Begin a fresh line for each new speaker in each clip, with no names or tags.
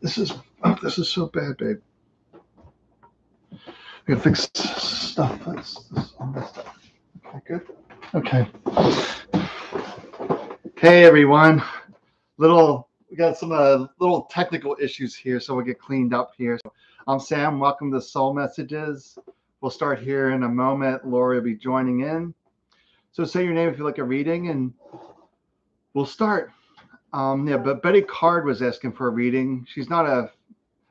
This is so bad, babe. We gotta fix stuff. That's all this stuff. Okay, good. Okay. Hey everyone. We got some little technical issues here, so we'll get cleaned up here. So, I'm Sam. Welcome to Soul Messages. We'll start here in a moment. Lori will be joining in. So say your name if you like a reading, and we'll start. But Betty Card was asking for a reading. She's not a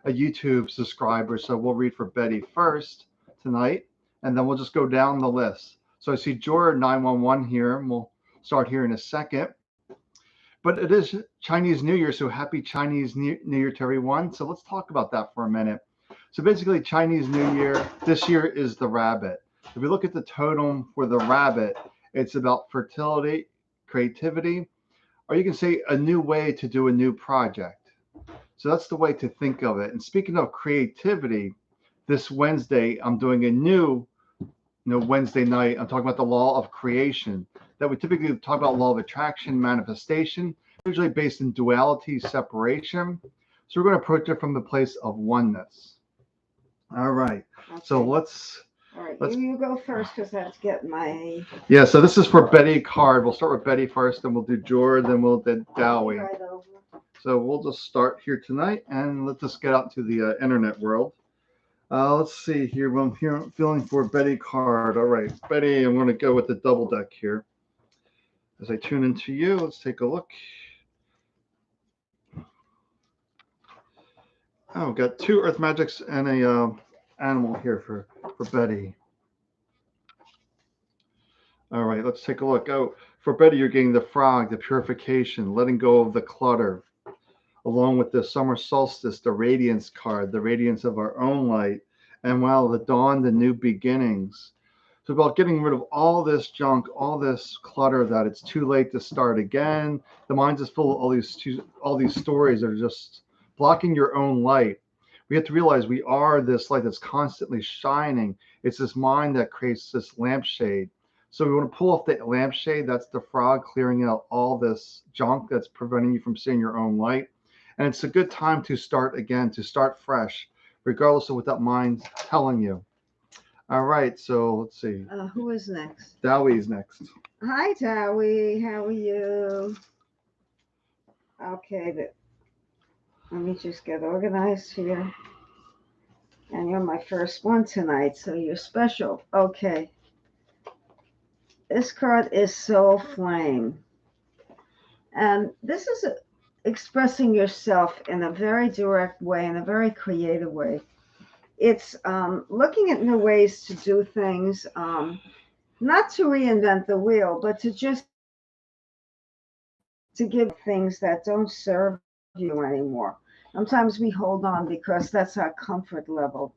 YouTube subscriber, so we'll read for Betty first tonight, and then we'll just go down the list. So I see Jordan 911 here, and we'll start here in a second. But it is Chinese New Year, so happy Chinese New Year to everyone. So let's talk about that for a minute. So basically, Chinese New Year this year is the rabbit. If we look at the totem for the rabbit, it's about fertility, creativity, or you can say a new way to do a new project. So that's the way to think of it. And speaking of creativity, this Wednesday, I'm doing a new Wednesday night. I'm talking about the law of creation that we typically talk about law of attraction, manifestation, usually based in duality, separation. So we're going to approach it from the place of oneness. All right. Okay. So let's.
All right, you go first because I have to get my.
Yeah, so this is for Betty Card. We'll start with Betty first, then we'll do George, then we'll do Dowie.
Right over.
So we'll just start here tonight, and let's just get out to the internet world. Let's see here. I'm feeling for Betty Card. All right, Betty, I'm going to go with the double deck here. As I tune into you, let's take a look. Oh, we've got two Earth Magics and a animal here for Betty. All right, let's take a look. Oh, for Betty, you're getting the frog, the purification, letting go of the clutter, along with the summer solstice, the radiance card, the radiance of our own light, and wow, the dawn, the new beginnings. So about getting rid of all this junk, all this clutter that it's too late to start again. The mind is full of all these stories that are just blocking your own light. We have to realize we are this light that's constantly shining. It's this mind that creates this lampshade. So we want to pull off the lampshade. That's the frog clearing out all this junk that's preventing you from seeing your own light. And it's a good time to start again, to start fresh, regardless of what that mind's telling you. All right, so let's see.
Who is next?
Dowie's next.
Hi, Dowie. How are you? Okay, let me just get organized here. And you're my first one tonight, so you're special. Okay. This card is Soul Flame. And this is expressing yourself in a very direct way, in a very creative way. It's looking at new ways to do things, not to reinvent the wheel, but to give things that don't serve you anymore. Sometimes we hold on because that's our comfort level.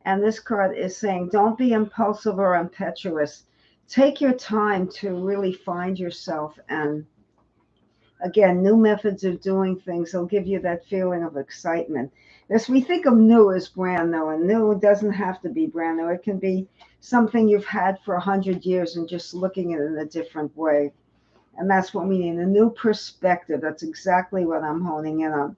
And this card is saying, don't be impulsive or impetuous. Take your time to really find yourself. And again, new methods of doing things will give you that feeling of excitement. As we think of new as brand new, and new doesn't have to be brand new. It can be something you've had for 100 years and just looking at it in a different way. And that's what we need, a new perspective. That's exactly what I'm honing in on.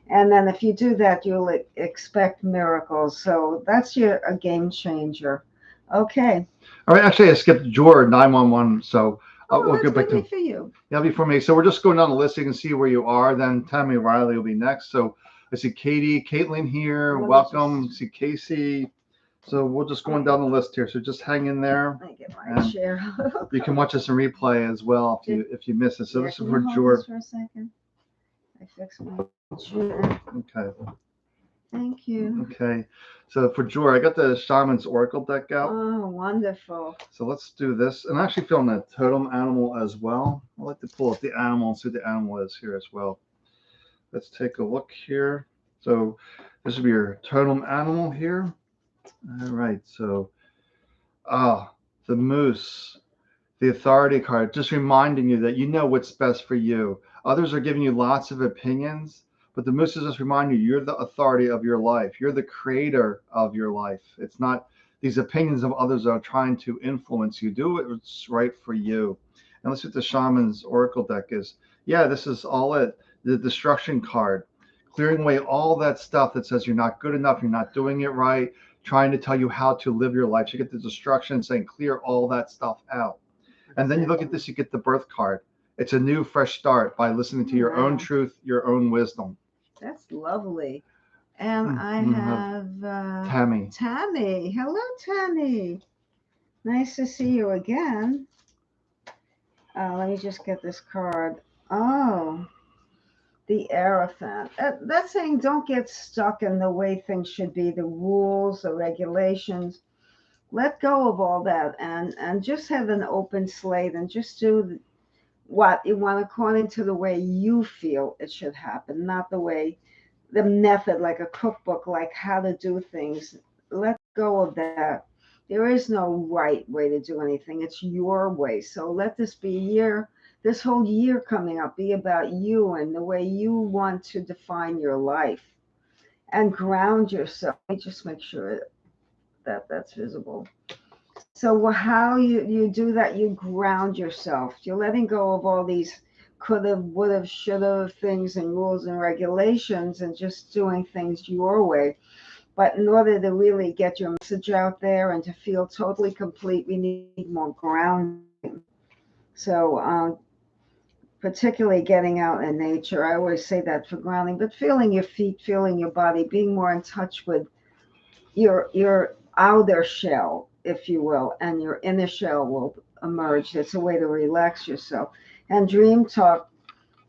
And then if you do that, you'll expect miracles. So that's a game changer. Okay.
All right, actually, I skipped George 911, so we'll go back to
for you.
Yeah, before me. So we're just going down the list so you can see where you are. Then Tammy Riley will be next. So I see Caitlyn here. Welcome. See Casey. So we'll just going down the list here. So just hang in there.
I get my chair.
You can watch us in replay as well if you miss it. So this is for George.
For a second. I fixed my chair.
Okay.
Thank you.
Okay. So for George, I got the Shaman's Oracle deck out.
Oh, wonderful. So
let's do this. I'm actually feeling a totem animal as well. I like to pull up the animal and see what the animal is here as well. Let's take a look here. So this will be your totem animal here. All right. So, the moose, the authority card, just reminding you that you know what's best for you. Others are giving you lots of opinions, but the moose is just reminding you you're the authority of your life. You're the creator of your life. It's not these opinions of others that are trying to influence you. Do what's right for you. And let's see what the Shaman's Oracle deck is. Yeah, this is all it. The destruction card. clearing away all that stuff that says you're not good enough, you're not doing it right, trying to tell you how to live your life. So you get the destruction saying clear all that stuff out. And then you look at this, you get the birth card. It's a new, fresh start by listening to your own
Wow,
truth, your own wisdom.
that's lovely. And I
Have
have
Tammy.
Tammy. Hello, Tammy. Nice to see you again. Let me just get this card. Oh, the Aerophant. That's saying don't get stuck in the way things should be, the rules, the regulations. Let go of all that and just have an open slate and just do what you want according to the way you feel it should happen, not the way, the method, like a cookbook, like how to do things. Let go of that. There is no right way to do anything. It's your way. So let this be a year, this whole year coming up, be about you and the way you want to define your life and ground yourself. Let me just make sure that that's visible. So how you do that, you ground yourself. You're letting go of all these could have, would have, should have things and rules and regulations and just doing things your way. But in order to really get your message out there and to feel totally complete, we need more grounding. So particularly getting out in nature. I always say that for grounding, but feeling your feet, feeling your body, being more in touch with your outer shell, if you will, and your inner shell will emerge. It's a way to relax yourself. And dream talk.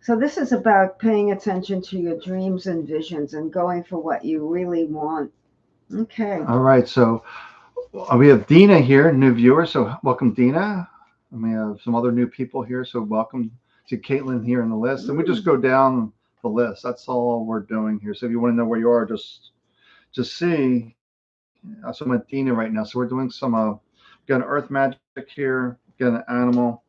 So this is about paying attention to your dreams and visions and going for what you really want. Okay.
All right, so we have Dina here, new viewer. So welcome, Dina. And we have some other new people here. So welcome to Caitlyn here in the list. And we just go down the list. That's all we're doing here. So if you want to know where you are, just see. So I'm at Dina right now. So we're doing some got an earth magic here, got an animal.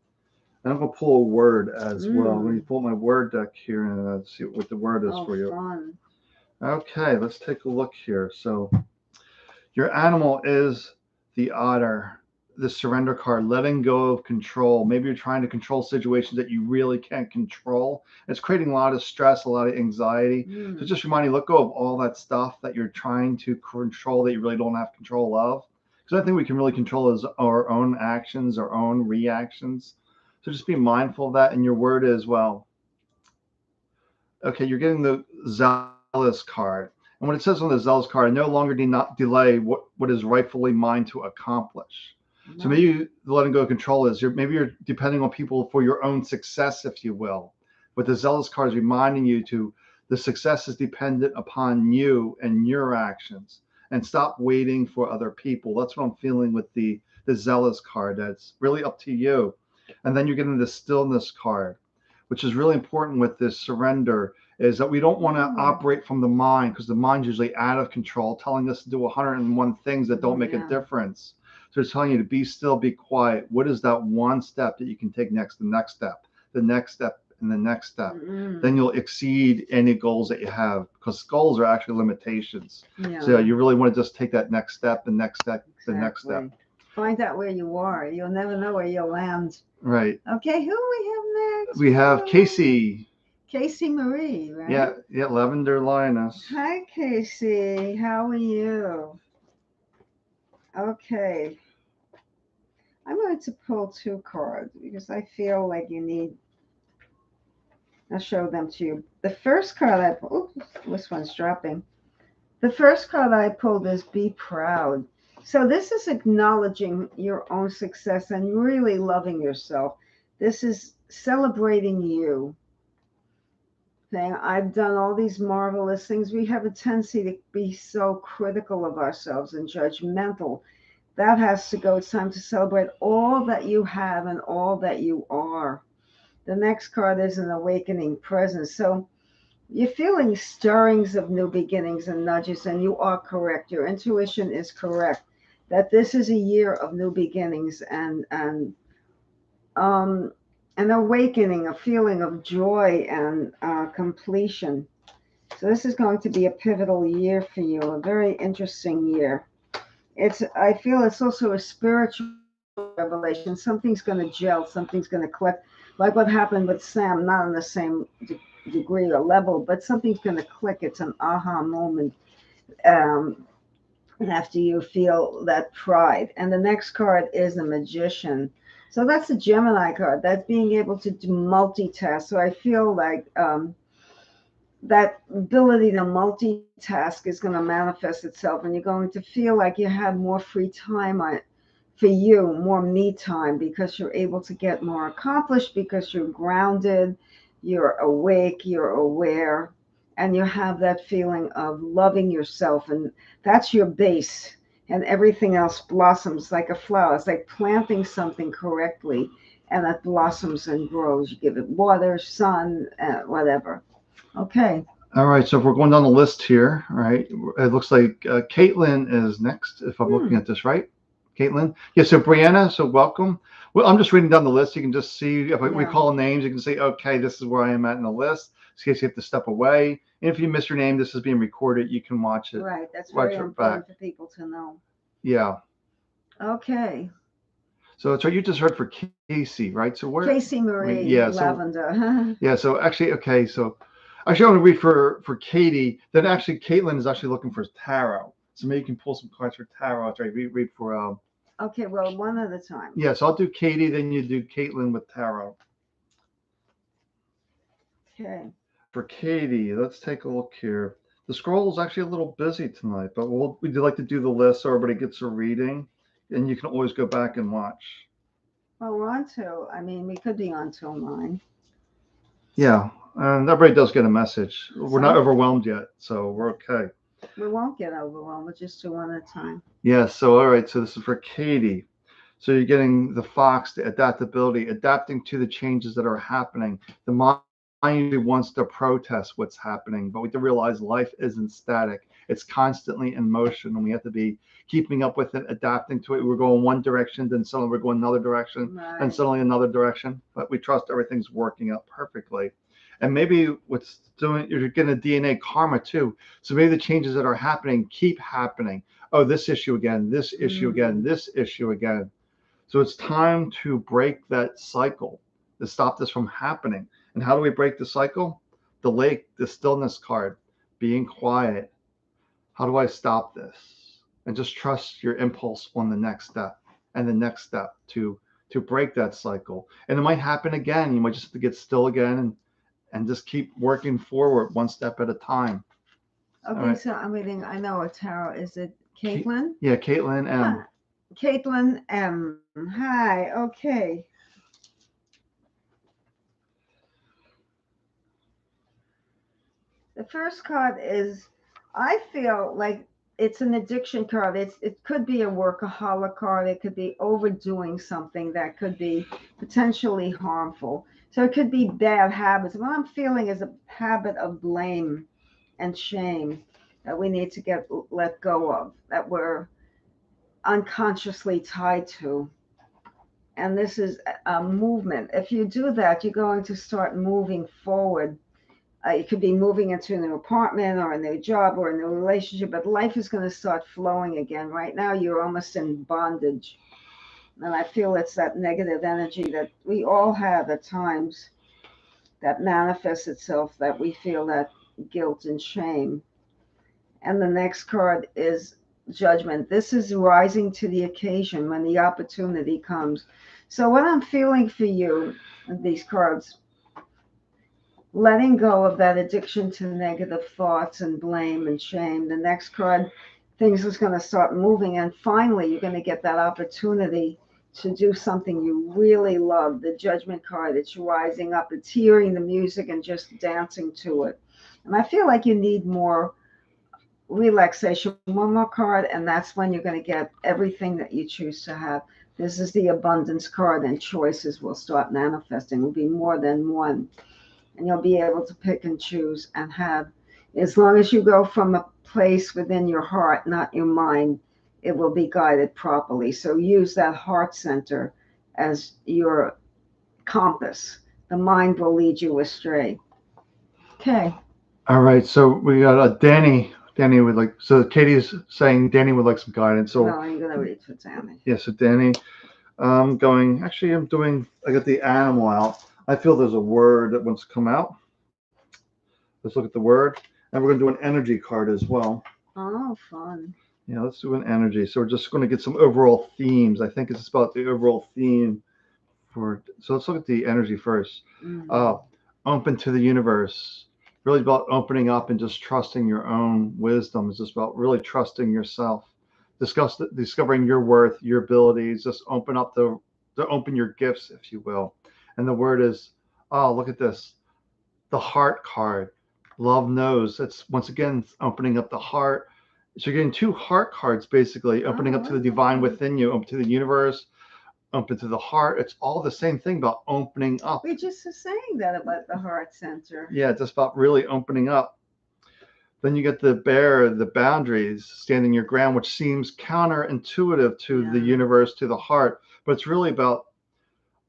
And I'm gonna pull a word as well. I'm gonna pull my word deck here and see what the word is for you.
Fun.
Okay, let's take a look here. So your animal is the otter, the surrender card, letting go of control. Maybe you're trying to control situations that you really can't control. It's creating a lot of stress, a lot of anxiety. So just remind you, let go of all that stuff that you're trying to control that you really don't have control of. Because I think we can really control is our own actions, our own reactions. So just be mindful of that. And your word is, well, okay, you're getting the zealous card. And what it says on the zealous card, I no longer do not delay what is rightfully mine to accomplish. So maybe letting go of control is maybe you're depending on people for your own success, if you will. But the zealous card is reminding you to the success is dependent upon you and your actions. And stop waiting for other people. That's what I'm feeling with the zealous card. That's really up to you. And then you're getting the stillness card, which is really important with this surrender, is that we don't want to operate from the mind because the mind's usually out of control, telling us to do 101 things that don't make a difference. So it's telling you to be still, be quiet. What is that one step that you can take next? The next step, the next step, and the next step. Then you'll exceed any goals that you have because goals are actually limitations. So you really want to just take that next step, the next step, the next step.
Find out where you are. You'll never know where you'll land.
Right.
Okay, who do we have next?
We have Casey.
Casey Marie, right?
Yeah, Lavender Lioness.
Hi, Casey. How are you? Okay. I'm going to pull two cards because I feel like you need. I'll show them to you. The first card I pulled, this one's dropping. The first card I pulled is Be Proud. So this is acknowledging your own success and really loving yourself. This is celebrating you. Saying, I've done all these marvelous things. We have a tendency to be so critical of ourselves and judgmental. That has to go. It's time to celebrate all that you have and all that you are. The next card is an awakening presence. So you're feeling stirrings of new beginnings and nudges, and you are correct. Your intuition is correct that this is a year of new beginnings and an awakening, a feeling of joy and completion. So this is going to be a pivotal year for you, a very interesting year. I feel it's also a spiritual revelation. Something's going to gel, something's going to click, like what happened with Sam, not on the same degree or level, but something's going to click. It's an aha moment. Um, after you feel that pride. And the next card is the magician. So that's the Gemini card. That's being able to do multitask. So I feel like that ability to multitask is going to manifest itself, and you're going to feel like you have more free time for you, more me time, because you're able to get more accomplished because you're grounded, you're awake, you're aware, and you have that feeling of loving yourself, and that's your base. And everything else blossoms like a flower. It's like planting something correctly, and it blossoms and grows. You give it water, sun, whatever. Okay.
All right, so if we're going down the list here, all right, it looks like Caitlyn is next, if I'm looking at this right. Caitlyn? Yeah, so Brianna, so welcome. Well, I'm just reading down the list. You can just see if we call names, you can say, okay, this is where I am at in the list. In case you have to step away. And if you miss your name, this is being recorded. You can watch it.
Right, that's very important for people to know.
Yeah.
Okay.
So it's right. You just heard for Casey, right? So where?
Casey Marie,
yeah,
Lavender.
So, yeah, so actually, okay, so actually I'm going to read for Katie. Then actually Caitlyn is actually looking for tarot. So maybe you can pull some cards for tarot. After I read for
okay, well, one at a time.
Yeah, so I'll do Katie, then you do Caitlyn with tarot.
Okay.
For Katie, let's take a look here. The scroll is actually a little busy tonight, but we'd like to do the list so everybody gets a reading, and you can always go back and watch.
Well, we're on till, we could be on till 9.
Yeah, and everybody does get a message. We're not overwhelmed yet, so we're okay.
We won't get overwhelmed. We'll just do one at a time.
Yeah, so all right, so this is for Katie. So you're getting the fox, the adaptability, adapting to the changes that are happening. The mind usually wants to protest what's happening, but we have to realize life isn't static. It's constantly in motion, and we have to be keeping up with it, adapting to it. We're going one direction, then suddenly we're going another direction,
Right.
and suddenly another direction. But we trust everything's working out perfectly. And maybe what's doing, you're getting a DNA karma too. So maybe the changes that are happening keep happening. Oh, this issue again, this issue again, this issue again. So it's time to break that cycle, to stop this from happening. And how do we break the cycle? The lake, the stillness card, being quiet. How do I stop this? And just trust your impulse on the next step and the next step to break that cycle. And it might happen again. You might just have to get still again and just keep working forward one step at a time.
Okay, right. So I'm reading, I know a tarot. Is it Caitlyn?
Yeah, Caitlyn M.
Caitlyn M. Hi, okay. The first card is, I feel like it's an addiction card. It could be a workaholic card. It could be overdoing something that could be potentially harmful. So it could be bad habits. What I'm feeling is a habit of blame and shame that we need to let go of, that we're unconsciously tied to. And this is a movement. If you do that, you're going to start moving forward. You could be moving into a new apartment or a new job or a new relationship, but life is going to start flowing again. Right now, you're almost in bondage. And I feel it's that negative energy that we all have at times that manifests itself, that we feel that guilt and shame. And the next card is judgment. This is rising to the occasion when the opportunity comes. So what I'm feeling for you, these cards, letting go of that addiction to negative thoughts and blame and shame. The next card, things is going to start moving, and finally you're going to get that opportunity to do something you really love. The judgment card, it's rising up, it's hearing the music and just dancing to it. And I feel like you need more relaxation. One more card, and that's when you're going to get everything that you choose to have. This is the abundance card, and choices will start manifesting. Will be more than one. And you'll be able to pick and choose and have, as long as you go from a place within your heart, not your mind, it will be guided properly. So use that heart center as your compass. The mind will lead you astray. Okay.
All right. So we got Danny. Danny would like, so Katie's saying Danny would like some guidance. So
well, I'm going to read for Tammy.
Yeah, so Danny, I got the animal out. I feel there's a word that wants to come out. Let's look at the word. And we're going to do an energy card as well.
Oh, fun.
Yeah, let's do an energy. So we're just going to get some overall themes. I think it's about the overall theme for. So let's look at the energy first. Open to the universe. Really about opening up and just trusting your own wisdom. It's just about really trusting yourself. Discovering your worth, your abilities. Just open up to open your gifts, if you will. And the word is, oh, look at this. The heart card. Love knows. It's once again opening up the heart. So you're getting two heart cards basically, opening up to the divine within you, open to the universe, open to the heart. It's all the same thing about opening up.
We just were saying that about the heart center.
Yeah, just about really opening up. Then you get the bear, the boundaries, standing your ground, which seems counterintuitive to the universe, to the heart, but it's really about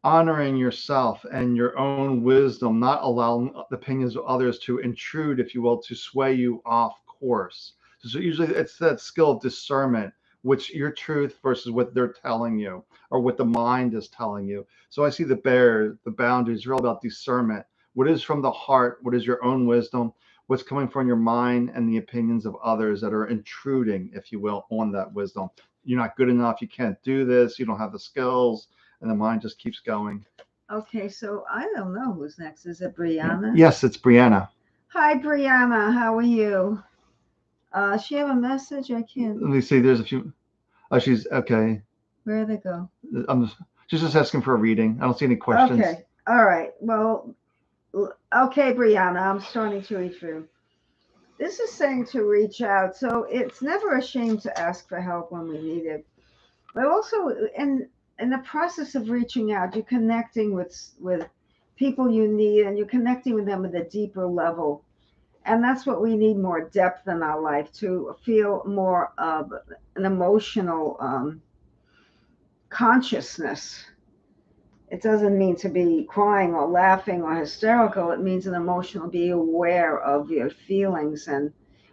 honoring yourself and your own wisdom, not allowing the opinions of others to intrude, if you will, to sway you off course. So usually it's that skill of discernment, which your truth versus what they're telling you or what the mind is telling you. So I see the bear, the boundaries, are all about discernment. What is from the heart? What is your own wisdom? What's coming from your mind and the opinions of others that are intruding, if you will, on that wisdom. You're not good enough. You can't do this. You don't have the skills. And the mind just keeps going.
Okay, so I don't know who's next. Is it Brianna?
Yes, it's Brianna.
Hi, Brianna. How are you? She have a message? I can't.
Let me see. There's a few. Oh, she's okay.
Where'd they go?
She's just asking for a reading. I don't see any questions.
Okay. All right. Well, okay, Brianna, I'm starting to read through. This is saying to reach out. So it's never a shame to ask for help when we need it. But also in the process of reaching out, you're connecting with people you need, and you're connecting with them at a deeper level. And that's what we need, more depth in our life, to feel more of an emotional consciousness. It doesn't mean to be crying or laughing or hysterical. It means an emotional, be aware of your feelings and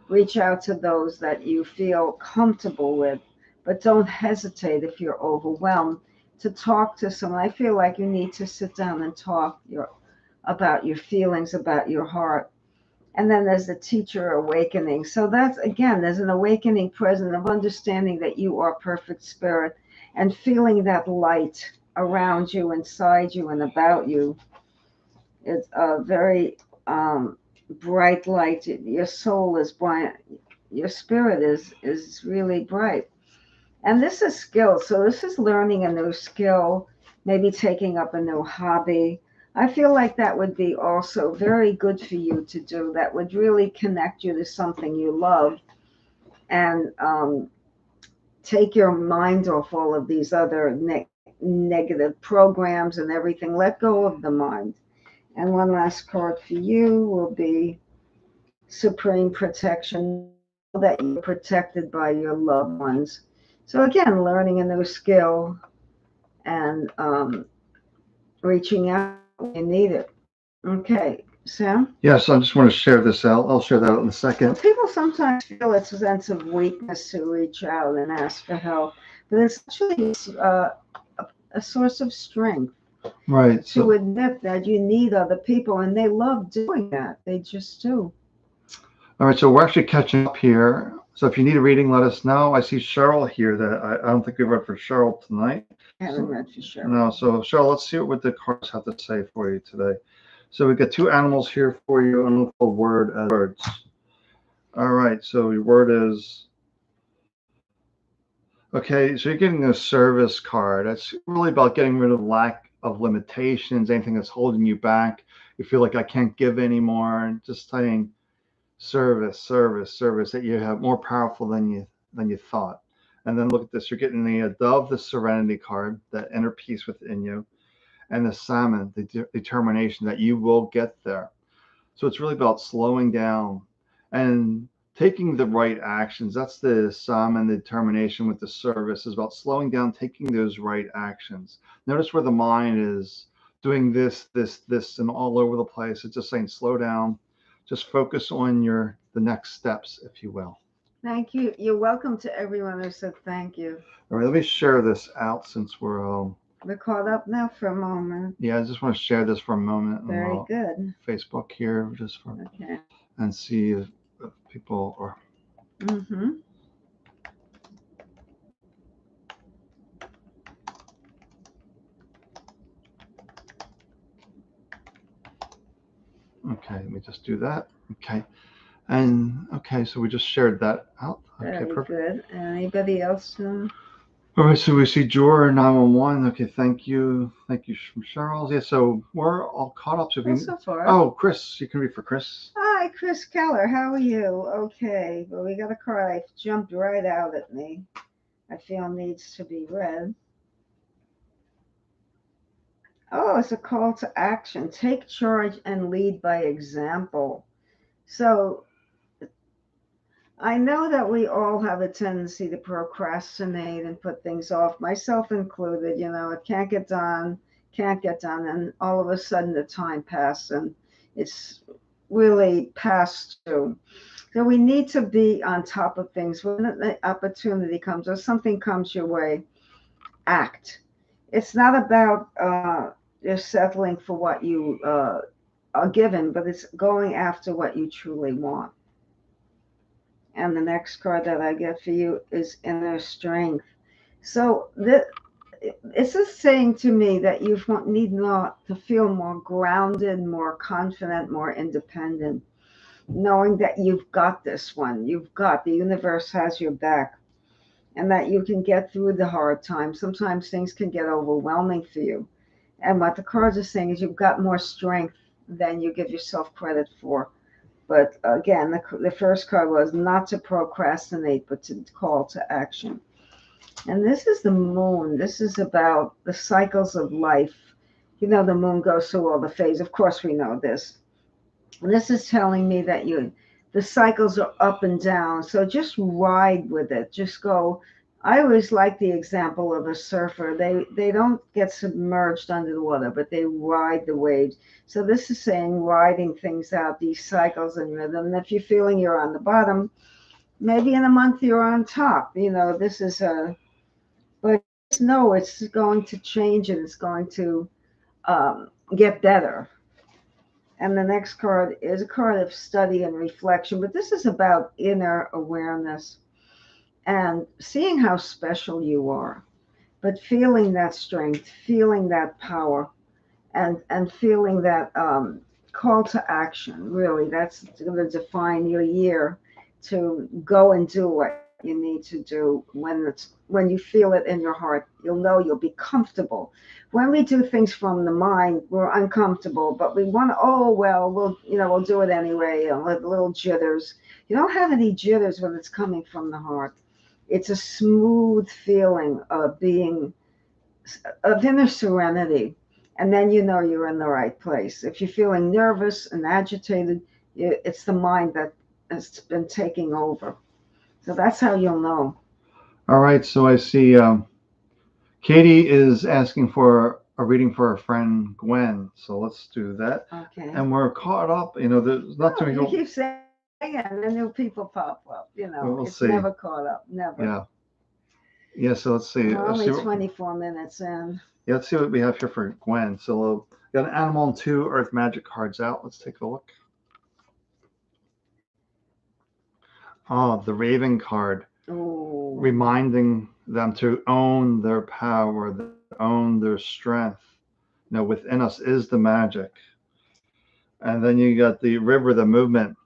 reach out to those that you feel comfortable with. But don't hesitate if you're overwhelmed to talk to someone. I feel like you need to sit down and talk about your feelings, about your heart. And then there's the teacher awakening. So that's, again, there's an awakening present of understanding that you are perfect spirit and feeling that light around you, inside you, and about you. It's a very bright light. Your soul is bright. Your spirit is really bright. And this is skill. So this is learning a new skill, maybe taking up a new hobby. I feel like that would be also very good for you to do. That would really connect you to something you love and take your mind off all of these other negative programs and everything. Let go of the mind. And one last card for you will be Supreme Protection, that you're protected by your loved ones. So again, learning a new skill and reaching out when you need it. Okay, Sam?
Yes, I just want to share this out. I'll share that out in a second.
Well, people sometimes feel it's a sense of weakness to reach out and ask for help, but it's actually a source of strength.
Right.
To admit that you need other people, and they love doing that. They just do.
All right, so we're actually catching up here. So if you need a reading, let us know. I see Cheryl here. That I don't think we read for Cheryl tonight.
I haven't read for Cheryl.
No, so Cheryl, let's see what the cards have to say for you today. So we've got two animals here for you, and we'll call word as words. All right, so your word is, okay, so you're getting a service card. That's really about getting rid of lack of limitations, anything that's holding you back. You feel like I can't give anymore, and just saying service, that you have more powerful than you thought. And then look at this, you're getting the dove, the serenity card, that inner peace within you, and the salmon, the determination that you will get there. So it's really about slowing down and taking the right actions. That's the salmon, the determination with the service, is about slowing down, taking those right actions. Notice where the mind is doing this, and all over the place. It's just saying slow down, just focus on the next steps, if you will.
Thank you. You're welcome to everyone who said thank you.
All right, let me share this out since we're
caught up now for a moment.
Yeah, I just want to share this for a moment.
Very good.
Facebook here, just for.
Okay.
and see if people are.
Mm-hmm.
Okay, let me just do that. Okay. And okay, so we just shared that out. Okay,
Very
perfect.
good. Anybody else?
All right, so we see Jor 911. Okay, thank you. Thank you from Cheryl. Yeah, so we're all caught up. So if
Well,
you,
so far.
oh, Chris, you can read for Chris.
Hi, Chris Keller. How are you? Okay. Well, we got a card. I jumped right out at me. I feel needs to be read. Oh, it's a call to action. Take charge and lead by example. So I know that we all have a tendency to procrastinate and put things off, myself included. It can't get done, can't get done. And all of a sudden the time passes and it's really past due. So we need to be on top of things. When the opportunity comes or something comes your way, act. It's not about just settling for what you are given, but it's going after what you truly want. And the next card that I get for you is inner strength. So it's just saying to me that you need not to feel more grounded, more confident, more independent, knowing that you've got this one. You've got the universe has your back, and that you can get through the hard times. Sometimes things can get overwhelming for you. And what the cards are saying is you've got more strength than you give yourself credit for. But again, the first card was not to procrastinate, but to call to action. And this is the moon. This is about the cycles of life. The moon goes through all the phases. Of course, we know this. And this is telling me that the cycles are up and down. So just ride with it. Just go. I always like the example of a surfer. They don't get submerged under the water, but they ride the waves. So this is saying riding things out, these cycles and rhythm. And if you're feeling you're on the bottom, maybe in a month you're on top. This is but just know it's going to change and it's going to get better. And the next card is a card of study and reflection, but this is about inner awareness and seeing how special you are, but feeling that strength, feeling that power, and feeling that call to action. Really, that's going to define your year to go and do what you need to do. When you feel it in your heart, you'll know you'll be comfortable. When we do things from the mind, we're uncomfortable, but we want to. Oh well, we'll do it anyway. Little jitters. You don't have any jitters when it's coming from the heart. It's a smooth feeling of inner serenity, and then you're in the right place. If you're feeling nervous and agitated, it's the mind that has been taking over. So that's how you'll know.
All right, so I see Katie is asking for a reading for her friend Gwen. So let's do that.
Okay.
And we're caught up. There's not too many.
You keep saying, and then new people pop up.
We'll
It's
see.
never caught up. Never.
Yeah. Yeah. So let's see.
We're only 24 minutes in.
Yeah. Let's see what we have here for Gwen. So we got an animal and 2 Earth Magic cards out. Let's take a look. Oh, the Raven card.
Ooh.
Reminding them to own their power, own their strength. Within us is the magic. And then you got the river, the movement,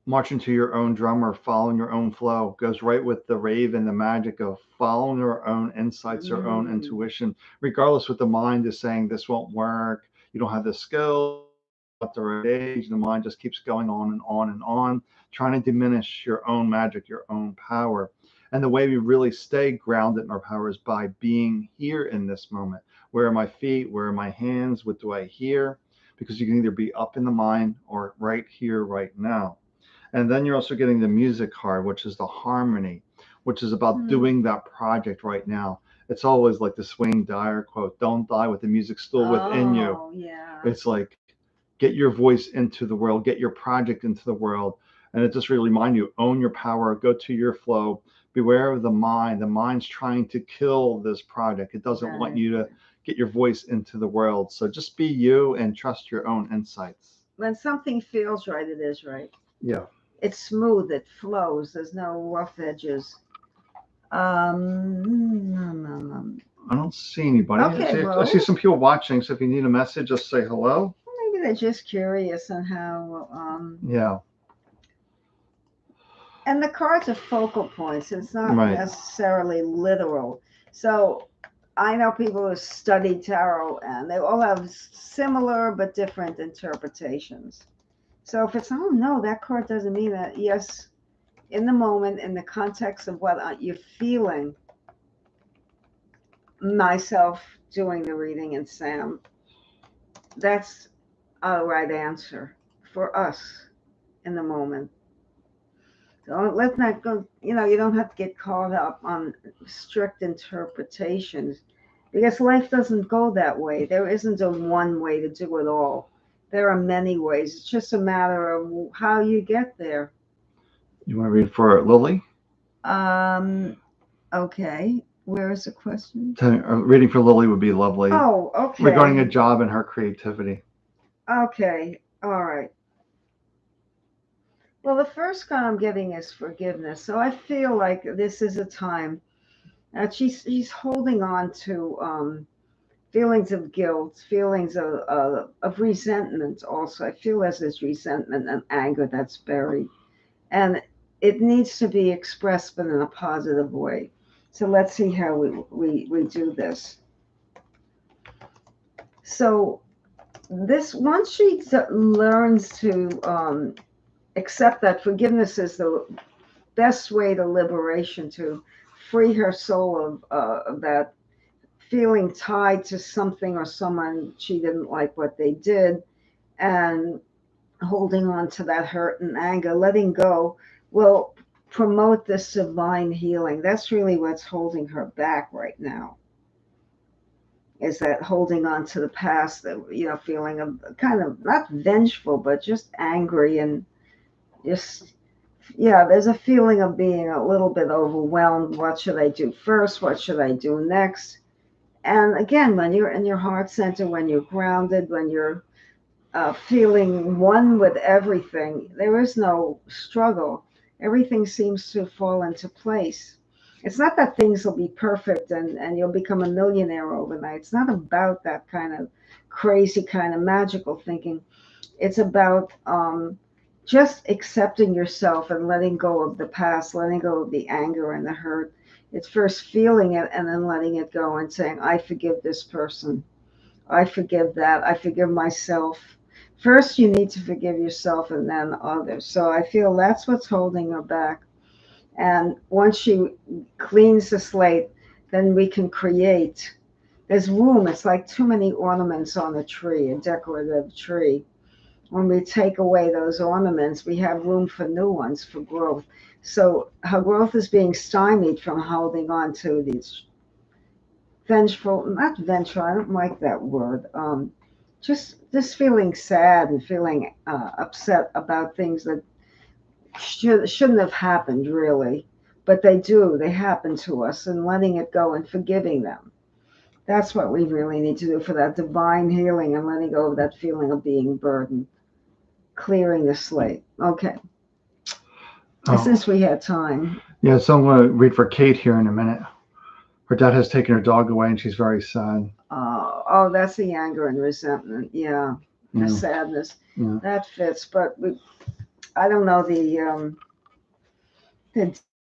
marching to your own drummer, following your own flow. Goes right with the raven, the magic of following your own insights, your own intuition, regardless what the mind is saying, this won't work, you don't have the skill at the right age. The mind just keeps going on and on and on, trying to diminish your own magic, your own power. And the way we really stay grounded in our power is by being here in this moment. Where are my feet? Where are my hands? What do I hear? Because you can either be up in the mind or right here, right now. And then you're also getting the music card, which is the harmony, which is about doing that project right now. It's always like the Wayne Dyer quote, don't die with the music still within you.
Oh, yeah.
It's like, get your voice into the world, get your project into the world. And it just really reminds you, own your power, go to your flow, beware of the mind. The mind's trying to kill this project. It doesn't want you to get your voice into the world. So just be you and trust your own insights.
When something feels right, it is right.
Yeah.
It's smooth. It flows. There's no rough edges. No.
I don't see anybody.
Okay,
I see
well,
some people watching, so if you need a message, just say hello.
maybe they're just curious on how.
Yeah.
And the cards are focal points. It's not
Right.
necessarily literal. So I know people who study tarot, and they all have similar but different interpretations. So if it's, oh no, that card doesn't mean that. Yes, in the moment, in the context of what you're feeling, myself doing the reading and Sam, that's a right answer for us in the moment. So let's not go, you don't have to get caught up on strict interpretations because life doesn't go that way. There isn't a one way to do it all. There are many ways. It's just a matter of how you get there.
You want to read for Lily?
Um, okay. Where is the question?
Reading for Lily would be lovely.
Oh, okay.
Regarding a job and her creativity.
Okay. All right. Well, the first card I'm getting is forgiveness. So I feel like this is a time that she's holding on to feelings of guilt, feelings of resentment. Also, I feel as there's resentment and anger that's buried, and it needs to be expressed, but in a positive way. So let's see how we do this. So this once she learns to accept that forgiveness is the best way to liberation, to free her soul of that feeling tied to something or someone she didn't like what they did, and holding on to that hurt and anger, letting go will promote this divine healing. That's really what's holding her back right now, is that holding on to the past, that feeling of kind of not vengeful but just angry, and just, yeah, there's a feeling of being a little bit overwhelmed. What should I do first? What should I do next? And again, when you're in your heart center, when you're grounded, when you're feeling one with everything, there is no struggle. Everything seems to fall into place. It's not that things will be perfect and you'll become a millionaire overnight. It's not about that kind of crazy, kind of magical thinking. It's about just accepting yourself and letting go of the past, letting go of the anger and the hurt. It's first feeling it and then letting it go and saying, I forgive this person. I forgive that. I forgive myself. First, you need to forgive yourself and then others. So I feel that's what's holding her back. And once she cleans the slate, then we can create. There's room. It's like too many ornaments on a tree, a decorative tree. When we take away those ornaments, we have room for new ones, for growth. So her growth is being stymied from holding on to these vengeful, not vengeful, I don't like that word. Just feeling sad and feeling upset about things that shouldn't have happened, really. But they do, they happen to us, and letting it go and forgiving them. That's what we really need to do for that divine healing and letting go of that feeling of being burdened. Clearing the slate. Okay. Since we had time.
Yeah, so I'm going to read for Kate here in a minute. Her dad has taken her dog away and she's very sad.
Oh, that's the anger and resentment. Yeah. The sadness.
Yeah.
That fits. But I don't know the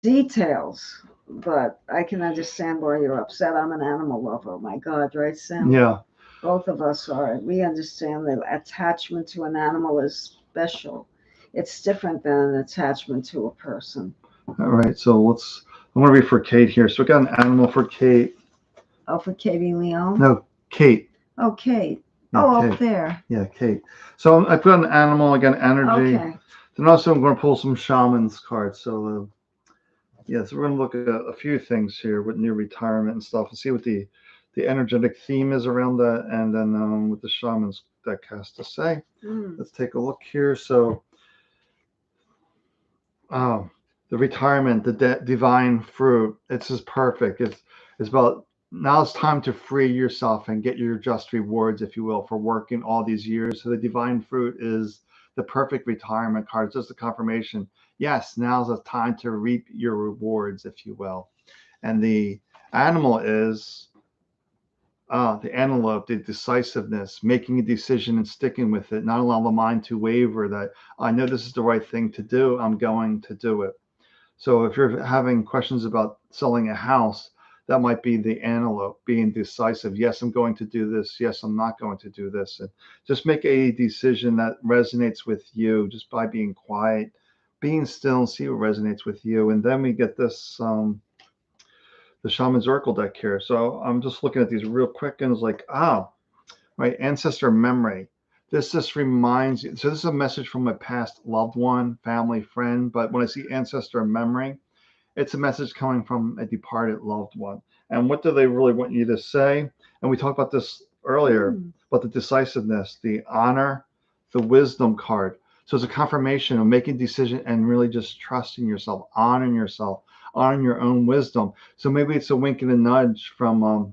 details, but I can understand why you're upset. I'm an animal lover. Oh my God, right, Sam?
Yeah.
Both of us are. We understand that attachment to an animal is special. It's different than an attachment to a person.
All right, so I'm going to read for Kate here. So we got an animal for Kate.
Oh, for Katie Leone?
No, Kate.
Oh, Kate.
Yeah,
Kate.
Up there.
Yeah,
Kate. So I put an animal, again, energy.
Okay.
Then also I'm going to pull some shamans cards. So, so we're going to look at a few things here with near retirement and stuff and see what the energetic theme is around that, and then what the shamans deck has to say. Let's take a look here. So, the retirement, the divine fruit. It's just perfect. It's about now it's time to free yourself and get your just rewards, if you will, for working all these years. So the divine fruit is the perfect retirement card. It's just a confirmation. Yes, now's the time to reap your rewards, if you will. And the animal is the antelope, the decisiveness, making a decision and sticking with it, not allow the mind to waver that I know this is the right thing to do, I'm going to do it. So if you're having questions about selling a house, that might be the antelope being decisive. Yes, I'm going to do this. Yes, I'm not going to do this. And just make a decision that resonates with you just by being quiet, being still, and see what resonates with you. And then we get this the Shaman's Oracle deck here. So I'm just looking at these real quick and it's like, right, ancestor memory. This just reminds you. So this is a message from a past loved one, family, friend. But when I see ancestor memory, it's a message coming from a departed loved one. And what do they really want you to say? And we talked about this earlier, about the decisiveness, the honor, the wisdom card. So it's a confirmation of making a decision and really just trusting yourself, honoring your own wisdom. So maybe it's a wink and a nudge from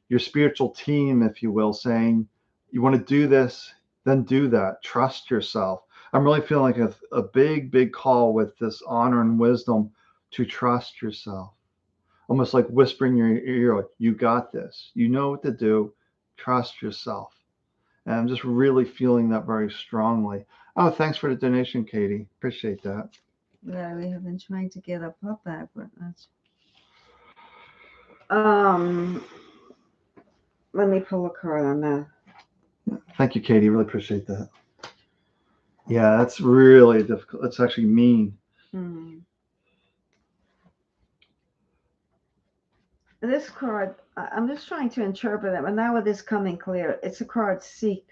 your spiritual team, if you will, saying, you want to do this, then do that. Trust yourself. I'm really feeling like a big call with this honor and wisdom to trust yourself. Almost like whispering in your ear, like, you got this. You know what to do. Trust yourself. And I'm just really feeling that very strongly. Oh, thanks for the donation, Katie. Appreciate that.
Yeah, we have been trying to get a pup back, but that's. Let me pull a card on that.
Thank you, Katie. Really appreciate that. Yeah, that's really difficult. It's actually mean.
This card, I'm just trying to interpret it, but now it is coming clear. It's a card seek.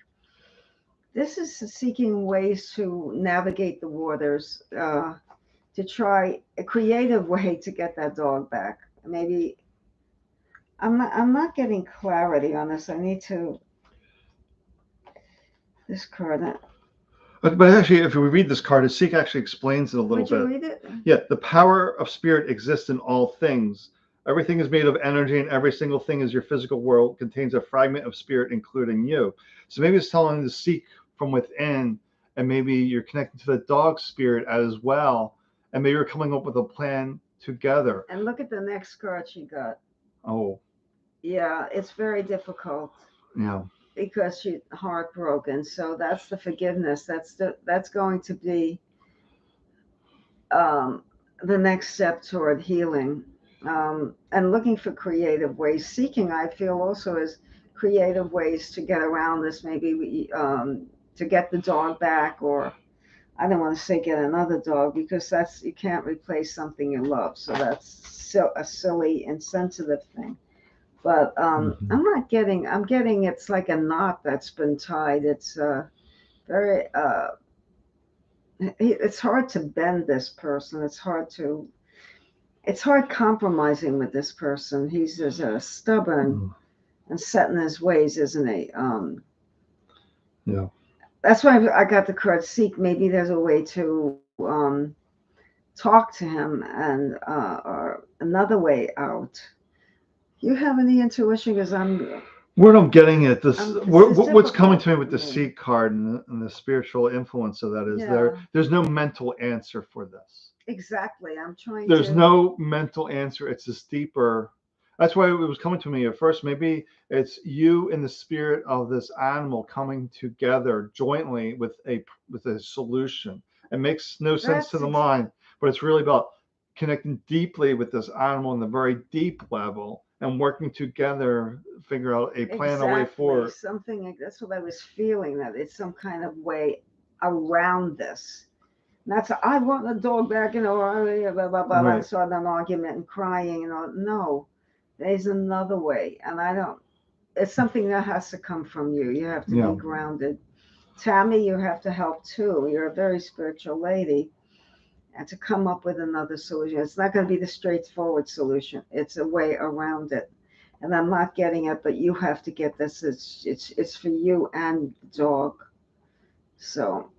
This is seeking ways to navigate the waters, to try a creative way to get that dog back. Maybe I'm not getting clarity on this. I need to this card.
But actually, if we read this card, the seek actually explains it a little
Would you
bit.
read it?
Yeah, the power of spirit exists in all things. Everything is made of energy, and every single thing is your physical world contains a fragment of spirit, including you. So maybe it's telling you to seek from within, and maybe you're connected to the dog spirit as well, and maybe you're coming up with a plan together.
And look at the next card she got.
Oh.
Yeah, it's very difficult.
Yeah.
Because she's heartbroken. So that's the forgiveness. That's going to be the next step toward healing. And looking for creative ways. Seeking, I feel, also is creative ways to get around this. Maybe to get the dog back, or I don't want to say get another dog, because you can't replace something you love. So that's a silly, insensitive thing. But I'm getting it's like a knot that's been tied. It's very, it's hard to bend this person. It's hard compromising with this person. He's just stubborn and set in his ways, isn't he?
Yeah.
That's why I got the card seek. Maybe there's a way to talk to him, and or another way out. You have any intuition? Because
what I'm getting at what's coming to me with the seek card and the spiritual influence of that is there's no mental answer for this.
Exactly.
There's no mental answer. It's this deeper. That's why it was coming to me at first. Maybe it's you and the spirit of this animal coming together jointly with a solution. It makes no sense to the mind, but it's really about connecting deeply with this animal on the very deep level and working together, figure out a plan, a way forward.
Something like that's what I was feeling, that it's some kind of way around this. That's I want the dog back, blah, blah, blah, blah, and start an argument and crying, No, there's another way, and it's something that has to come from you. You have to be grounded. Tammy, you have to help too. You're a very spiritual lady. And to come up with another solution. It's not going to be the straightforward solution. It's a way around it. And I'm not getting it, but you have to get this. It's for you and the dog. So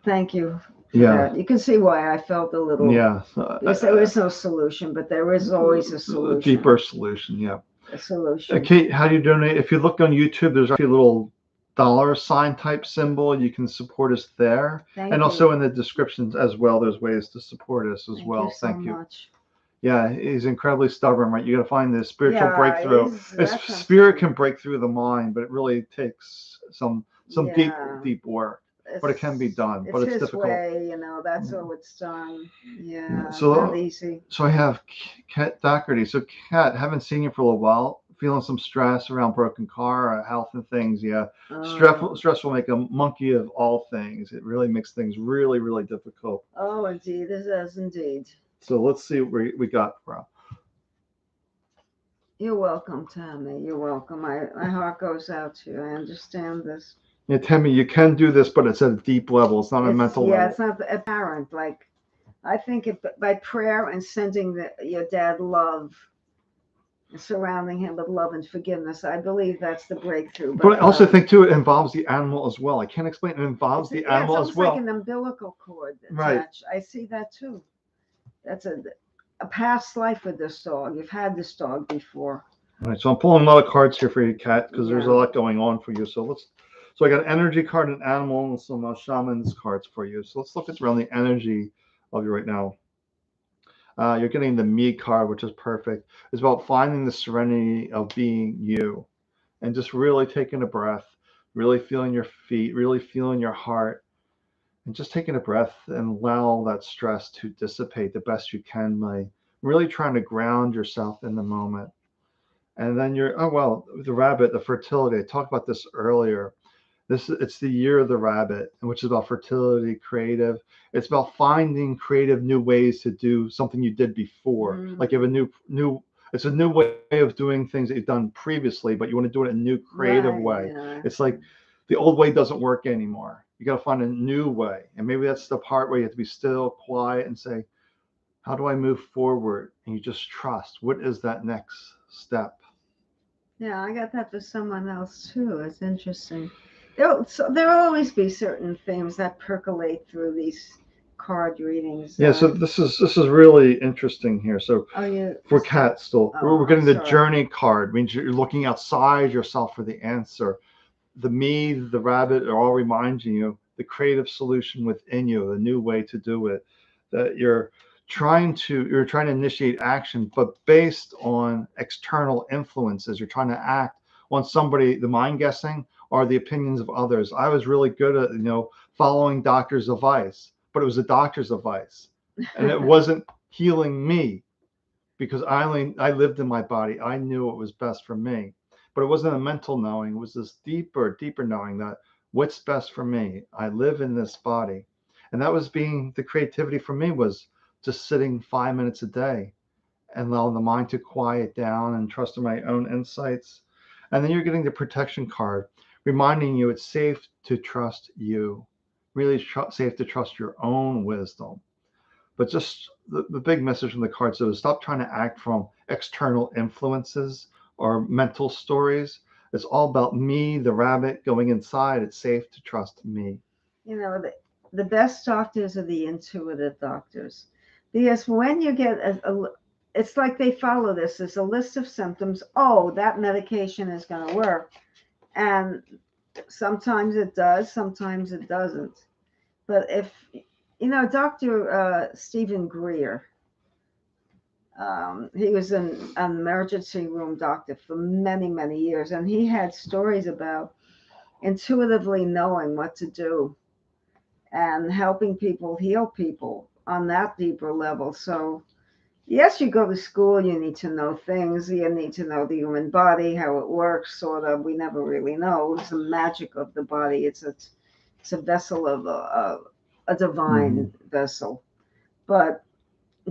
thank you. Yeah. You can see why I felt a little.
Yeah.
Because there is no solution, but there is always a solution.
A deeper solution, yeah.
A solution.
Kate, how do you donate? If you look on YouTube, there's actually a little $ type symbol. You can support us there.
Thank
And
you.
also in the descriptions as well, there's ways to support us as
Thank
well.
you so
Thank you.
much.
Yeah, he's incredibly stubborn, right? You got to find the spiritual
Yeah,
breakthrough.
that's
His
what I'm
spirit
saying.
can break through the mind, but it really takes some deep
Yeah.
work. But it can be done. But
It's
it's
his
difficult.
way, that's how it's done. Yeah,
So
not easy.
So I have Kat Doherty. So Kat, haven't seen you for a little while. Feeling some stress around broken car, health and things. Yeah, stress will make a monkey of all things. It really makes things really, really difficult.
Oh, indeed, it is indeed.
So let's see what we got, bro.
You're welcome, Tammy. You're welcome. My heart goes out to you. I understand this.
Yeah, Tammy, you can do this, but it's at a deep level. It's not a mental level.
Yeah, it's not apparent. Like, I think by prayer and sending your dad love, and surrounding him with love and forgiveness, I believe that's the breakthrough.
But I also think too, it involves the animal as well. I can't explain. It involves the animal
it's
as well.
Like an umbilical cord attached.
Right.
I see that too. That's a past life with this dog. You've had this dog before.
All right, so I'm pulling a lot of cards here for you, Kat, because there's a lot going on for you. So I got an energy card, an animal, and some shaman's cards for you. So let's look at around the energy of you right now. You're getting the me card, which is perfect. It's about finding the serenity of being you and just really taking a breath, really feeling your feet, really feeling your heart, and just taking a breath and allow that stress to dissipate the best you can by really trying to ground yourself in the moment. And then the rabbit, the fertility. I talked about this earlier. It's the year of the rabbit, which is about fertility, creative. It's about finding creative new ways to do something you did before. Like you have a it's a new way of doing things that you've done previously, but you want to do it in a new creative way. Yeah. It's like the old way doesn't work anymore. You got to find a new way. And maybe that's the part where you have to be still, quiet, and say, how do I move forward? And you just trust. What is that next step?
Yeah, I got that for someone else too. It's interesting. There'll always be certain themes that percolate through these card readings.
Yeah, so this is really interesting here. So for Kat still, we're getting the journey card. Means you're looking outside yourself for the answer. The me, the rabbit are all reminding you the creative solution within you, a new way to do it. That you're trying to initiate action, but based on external influences. You're trying to act on somebody, the mind guessing or the opinions of others. I was really good at following doctor's advice, but it was a doctor's advice, and it wasn't healing me because I lived in my body. I knew what was best for me, but it wasn't a mental knowing. It was this deeper knowing that what's best for me. I live in this body, and that was being the creativity for me was just sitting 5 minutes a day and allowing the mind to quiet down and trust in my own insights. And then you're getting the protection card, reminding you it's safe to trust you, really safe to trust your own wisdom. But just the big message from the cards is stop trying to act from external influences or mental stories. It's all about me, the rabbit, going inside. It's safe to trust me.
The best doctors are the intuitive doctors. Because when you get it's like they follow this. There's a list of symptoms. Oh, that medication is going to work. And sometimes it does, sometimes it doesn't. But if, Dr. Stephen Greer, he was an emergency room doctor for many, many years. And he had stories about intuitively knowing what to do and helping people heal people on that deeper level. So, yes, you go to school, you need to know things, you need to know the human body, how it works, sort of. We never really know. It's the magic of the body. It's a vessel of a divine vessel. But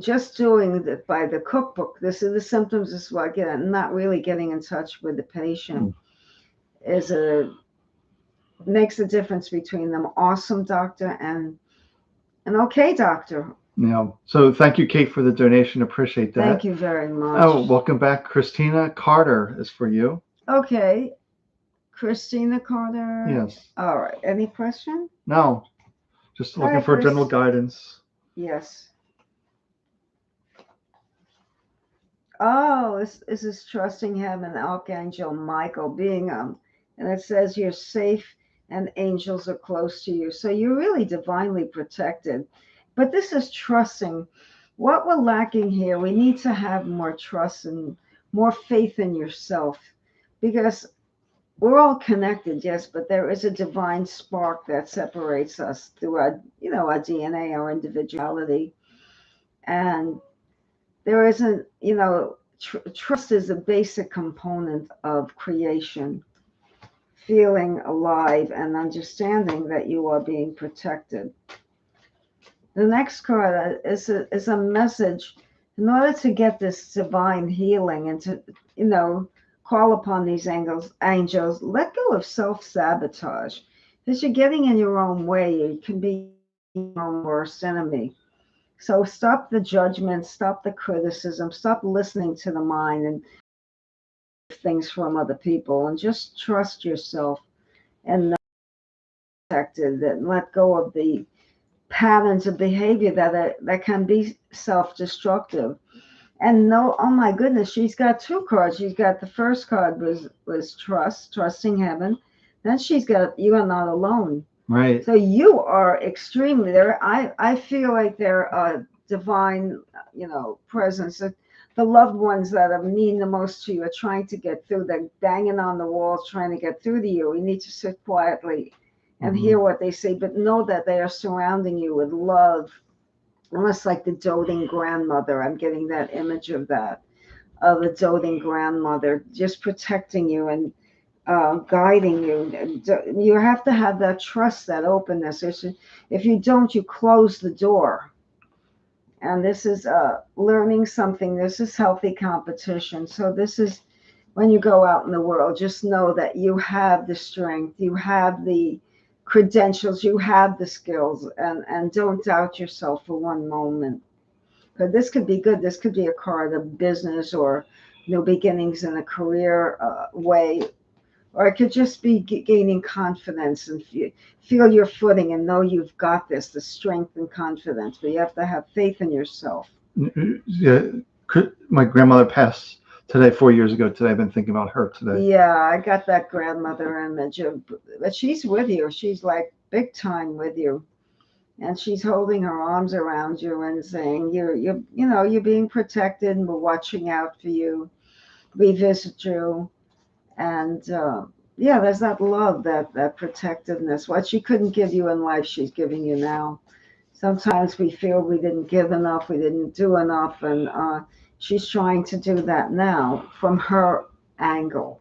just doing it by the cookbook, this is the symptoms, is what not really getting in touch with the patient makes a difference between them awesome doctor and an okay doctor.
Yeah. So thank you, Kate, for the donation. Appreciate that.
Thank you very much.
Oh, welcome back. Christina Carter is for you.
Okay. Christina Carter.
Yes.
All right. Any question?
No. Just looking for general guidance.
Yes. Oh, this is trusting him and Archangel Michael being And it says you're safe and angels are close to you. So you're really divinely protected. But this is trusting. What we're lacking here, we need to have more trust and more faith in yourself, because we're all connected, yes, but there is a divine spark that separates us through our, our DNA, our individuality. And there isn't, trust is a basic component of creation, feeling alive and understanding that you are being protected. The next card is a message in order to get this divine healing and to, call upon these angels, let go of self-sabotage. Because you're getting in your own way, you can be your own worst enemy. So stop the judgment, stop the criticism, stop listening to the mind and things from other people, and just trust yourself and know protected, and let go of the patterns of behavior that can be self-destructive. And no, oh my goodness, she's got two cards. She's got the first card was trusting heaven. Then she's got you are not alone.
Right.
So you are extremely there. I feel like there are divine, presence. The loved ones that are mean the most to you are trying to get through. They're banging on the walls trying to get through to you. You need to sit quietly and hear what they say, but know that they are surrounding you with love, almost like the doting grandmother. I'm getting that image of that, of the doting grandmother, just protecting you and guiding you. And you have to have that trust, that openness. If you don't, you close the door. And this is learning something. This is healthy competition. So this is when you go out in the world, just know that you have the strength, you have the credentials, you have the skills, and don't doubt yourself for one moment. But this could be good. This could be a card of business or new beginnings in a career way, or it could just be gaining confidence and feel your footing and know you've got this, the strength and confidence. But you have to have faith in yourself.
Yeah, my grandmother passed today, 4 years ago today. I've been thinking about her today.
Yeah, I got that grandmother image but she's with you. She's like big time with you. And she's holding her arms around you and saying, you're being protected and we're watching out for you. We visit you. And yeah, there's that love, that protectiveness. What she couldn't give you in life, she's giving you now. Sometimes we feel we didn't give enough, we didn't do enough, and she's trying to do that now from her angle,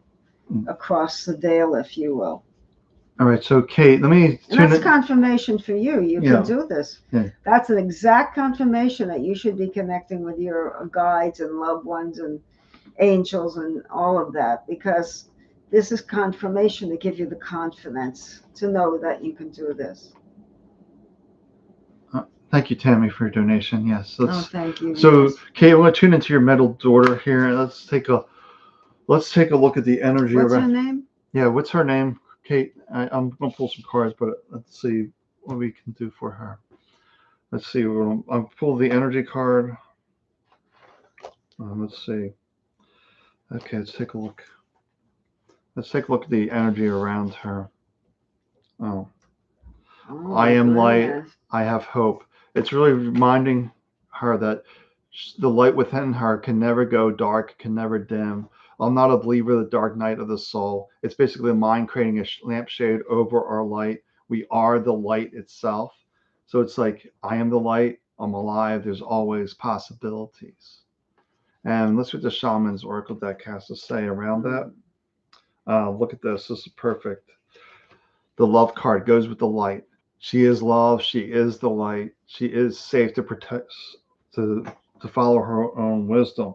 across the veil, if you will.
All right, so Kate, let me.
And that's confirmation for you. You can do this.
Yeah.
That's an exact confirmation that you should be connecting with your guides and loved ones and angels and all of that, because this is confirmation to give you the confidence to know that you can do this.
Thank you, Tammy, for your donation. Yes.
Thank you.
So,
yes.
Kate, I want to tune into your middle daughter here. Let's take a look at the energy.
What's her name?
Yeah, what's her name, Kate? I'm gonna pull some cards, but let's see what we can do for her. Let's see. I'll pull the energy card. Let's see. Okay, let's take a look. Let's take a look at the energy around her. Oh, I am light. I have hope. It's really reminding her that the light within her can never go dark, can never dim. I'm not a believer of the dark night of the soul. It's basically the mind creating a lampshade over our light. We are the light itself. So it's like, I am the light. I'm alive. There's always possibilities. And let's see what the Shaman's Oracle deck has to say around that. Look at this. This is perfect. The love card goes with the light. She is love. She is the light. She is safe to protect, to follow her own wisdom.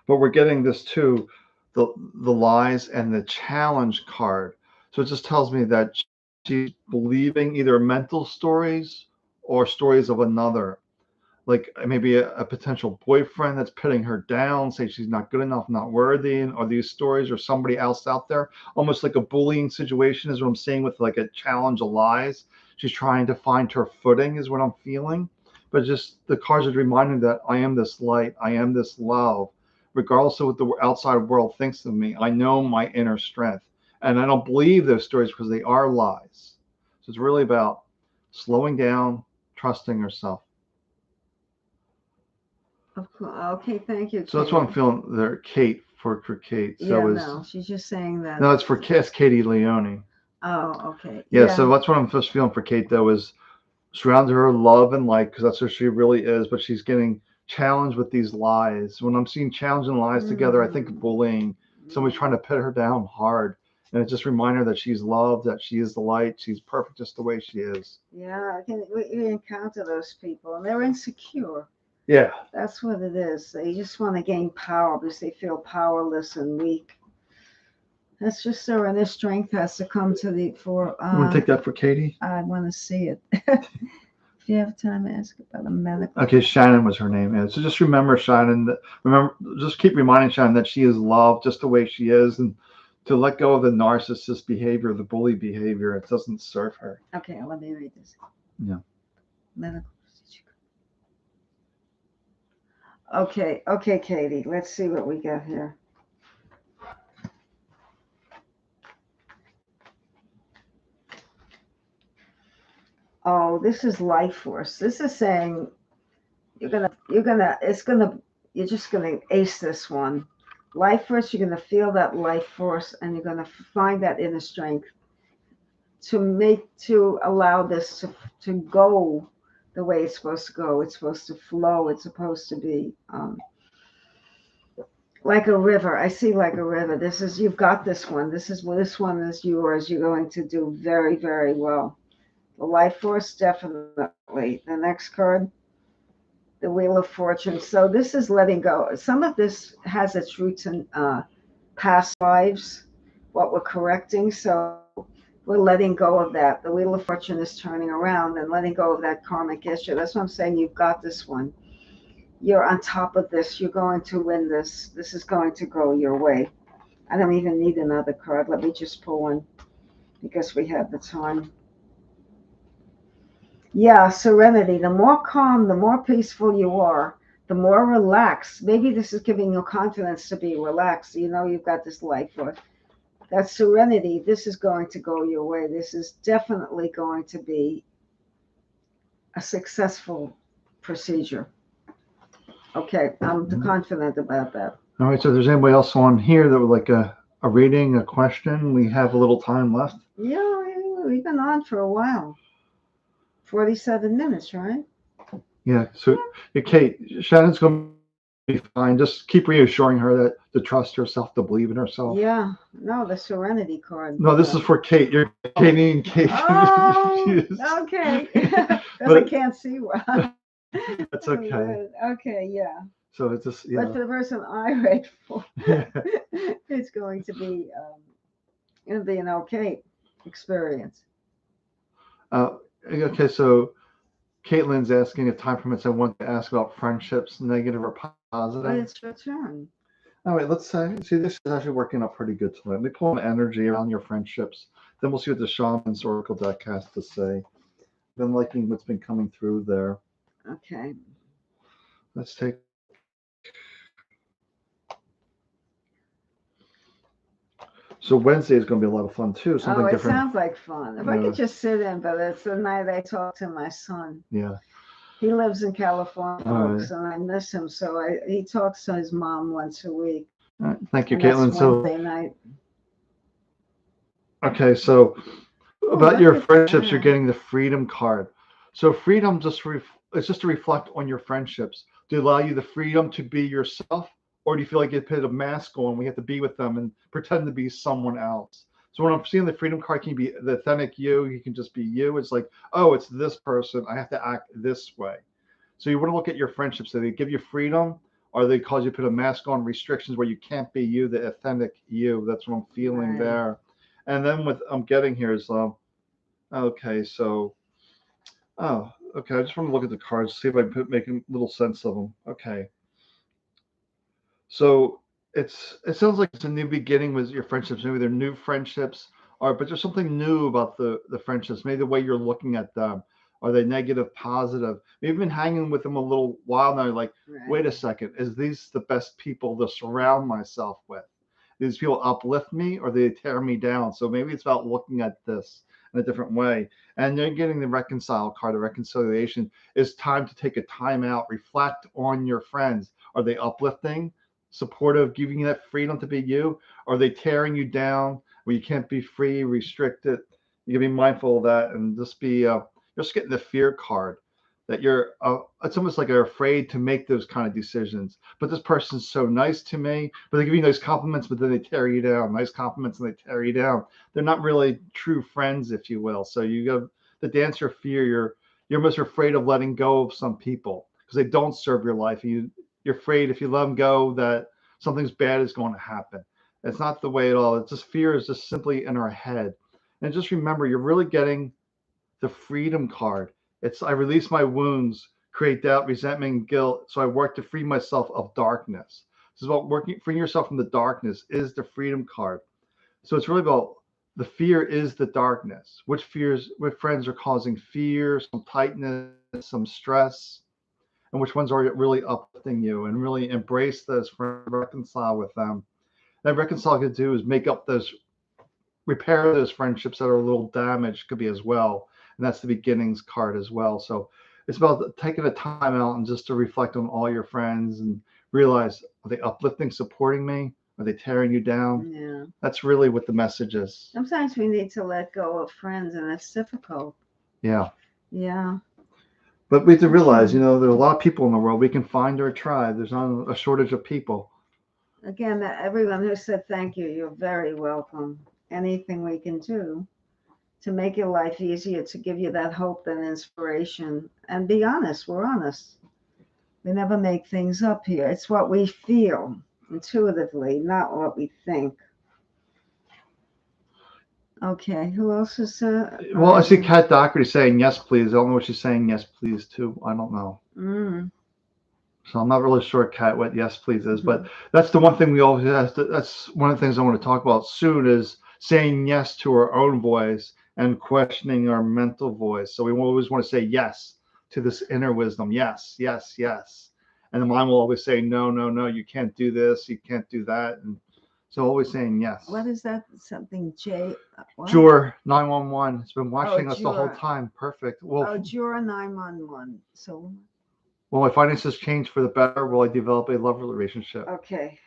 But we're getting this too, the lies and the challenge card. So it just tells me that she's believing either mental stories or stories of another. Like maybe a potential boyfriend that's putting her down, say she's not good enough, not worthy, or these stories, or somebody else out there, almost like a bullying situation is what I'm seeing with like a challenge of lies. She's trying to find her footing is what I'm feeling. But just the cards are reminding that I am this light, I am this love, regardless of what the outside world thinks of me. I know my inner strength, And I don't believe those stories because they are lies. So it's really about slowing down, trusting herself.
Okay, thank you.
So that's what I'm feeling there, Kate, for Kate. So
Yeah,
is
no, she's just saying that.
no, it's Katie Leone.
Oh, okay.
Yeah, so that's what I'm just feeling for Kate though, is surround her love and light, because that's who she really is, but she's getting challenged with these lies. When I'm seeing challenge and lies together, I think of bullying. Somebody's trying to put her down hard. And it just reminds her that she's loved, that she is the light, she's perfect just the way she is.
Yeah, we encounter those people and they're insecure.
Yeah.
That's what it is. They just want to gain power because they feel powerless and weak. That's just so, and their strength has to come to the fore.
You want to take that for Katie?
I want to see it. If you have time, ask about a medical.
Okay, Shannon was her name. Yeah. So just remember Shannon. Just keep reminding Shannon that she is loved just the way she is, and to let go of the narcissist behavior, the bully behavior. It doesn't serve her.
Okay, let me read this.
Yeah.
Medical. Okay, Katie. Let's see what we got here. Oh, this is life force. This is saying you're just gonna ace this one. Life force, you're gonna feel that life force and you're gonna find that inner strength to allow this to go the way it's supposed to go. It's supposed to flow. It's supposed to be like a river. I see like a river. You've got this one. This one is yours. You're going to do very, very well. The life force, definitely. The next card, the Wheel of Fortune. So this is letting go. Some of this has its roots in past lives, what we're correcting. So we're letting go of that. The Wheel of Fortune is turning around and letting go of that karmic issue. That's what I'm saying. You've got this one. You're on top of this. You're going to win this. This is going to go your way. I don't even need another card. Let me just pull one because we have the time. Yeah, serenity. The more calm, the more peaceful you are, the more relaxed. Maybe this is giving you confidence to be relaxed. You know, you've got this life force. That serenity, this is going to go your way. This is definitely going to be a successful procedure. Okay, I'm confident about that.
All right, so if there's anybody else on here that would like a reading, a question, we have a little time left.
Yeah, we've been on for a while. 47 minutes, right?
Yeah, so Kate, Shannon's going to be fine. Just keep reassuring her that to trust herself, to believe in herself.
Yeah, no, the serenity card.
No, this is for Kate. You're Katie and Kate.
Oh, okay. Because I can't see well.
That's okay.
Okay, yeah.
So it's just,
But for the person I read for, it's going to be an okay experience.
Okay, so Caitlyn's asking if time permits. I want to ask about friendships, negative or positive.
But it's your turn.
All right, let's see. This is actually working out pretty good tonight. Let me pull an energy around your friendships. Then we'll see what the Shaman's Oracle deck has to say. I've been liking what's been coming through there.
Okay.
Let's take. So Wednesday is going to be a lot of fun too. Something different.
Sounds like fun. If I could just sit in, but it's the night I talk to my son.
Yeah.
He lives in California, folks, and I miss him. So he talks to his mom once a week.
All right. Thank you,
and
Caitlyn.
That's Wednesday night.
Okay, so about your friendships, you're getting the freedom card. So freedom it's just to reflect on your friendships, to allow you the freedom to be yourself, or do you feel like you put a mask on, we have to be with them and pretend to be someone else? So when I'm seeing the freedom card, can you be the authentic you can just be you. It's like, oh, it's this person, I have to act this way. So you want to look at your friendships. Do they give you freedom, or they cause you to put a mask on, restrictions where you can't be you, the authentic you? That's what I'm feeling there. And then what I'm getting here is, okay, so, okay, I just want to look at the cards, see if I can make a little sense of them. Okay. So it sounds like it's a new beginning with your friendships. Maybe they're new friendships, but there's something new about the friendships. Maybe the way you're looking at them. Are they negative, positive? Maybe you've been hanging with them a little while now. You're like, wait a second, is these the best people to surround myself with? these people uplift me or they tear me down. So maybe it's about looking at this in a different way. And then getting the reconcile card, the reconciliation is time to take a time out, reflect on your friends. Are they uplifting, supportive, giving you that freedom to be you? Are they tearing you down where you can't be free, restricted? You can be mindful of that and just be just getting the fear card that you're it's almost like you're afraid to make those kind of decisions. But this person's so nice to me, but they give you nice compliments, but then they tear you down. Nice compliments and they tear you down. They're not really true friends, if you will. So you go the dance your fear. You're almost afraid of letting go of some people because they don't serve your life. You're afraid if you let them go that something's bad is going to happen. It's not the way at all. It's just fear is just simply in our head. And just remember, you're really getting the freedom card. It's I release my wounds, create doubt, resentment, and guilt. So I work to free myself of darkness. This is about working, freeing yourself from the darkness is the freedom card. So it's really about the fear is the darkness. Which friends are causing fear, some tightness, some stress, and which ones are really uplifting you and really embrace those friends, reconcile with them. That reconcile can do is make up those repair those friendships that are a little damaged could be as well. And that's the beginnings card as well. So it's about taking a time out and just to reflect on all your friends and realize, are they uplifting, supporting me? Are they tearing you down?
Yeah.
That's really what the message is.
Sometimes we need to let go of friends, and it's difficult.
Yeah.
Yeah.
But we have to realize, there are a lot of people in the world. We can find our tribe. There's not a shortage of people.
Again, everyone who said thank you, you're very welcome. Anything we can do to make your life easier, to give you that hope and inspiration. And be honest, we're honest. We never make things up here. It's what we feel intuitively, not what we think. Okay, who else is
Well, I see Kat Doherty saying yes, please. I don't know what she's saying yes, please to. I don't know. So I'm not really sure, Kat, what yes, please is. But that's the one thing we always have to, that's one of the things I want to talk about soon is saying yes to our own voice and questioning our mental voice. So we always want to say yes to this inner wisdom. Yes, yes, yes. And the mind will always say, no, no, no, you can't do this. You can't do that. And so always saying yes.
What is that? Something J?
Jur 911. It's been watching us the whole time. Perfect.
Well, Jur 911. So.
Will my finances change for the better? Will I develop a love relationship?
Okay.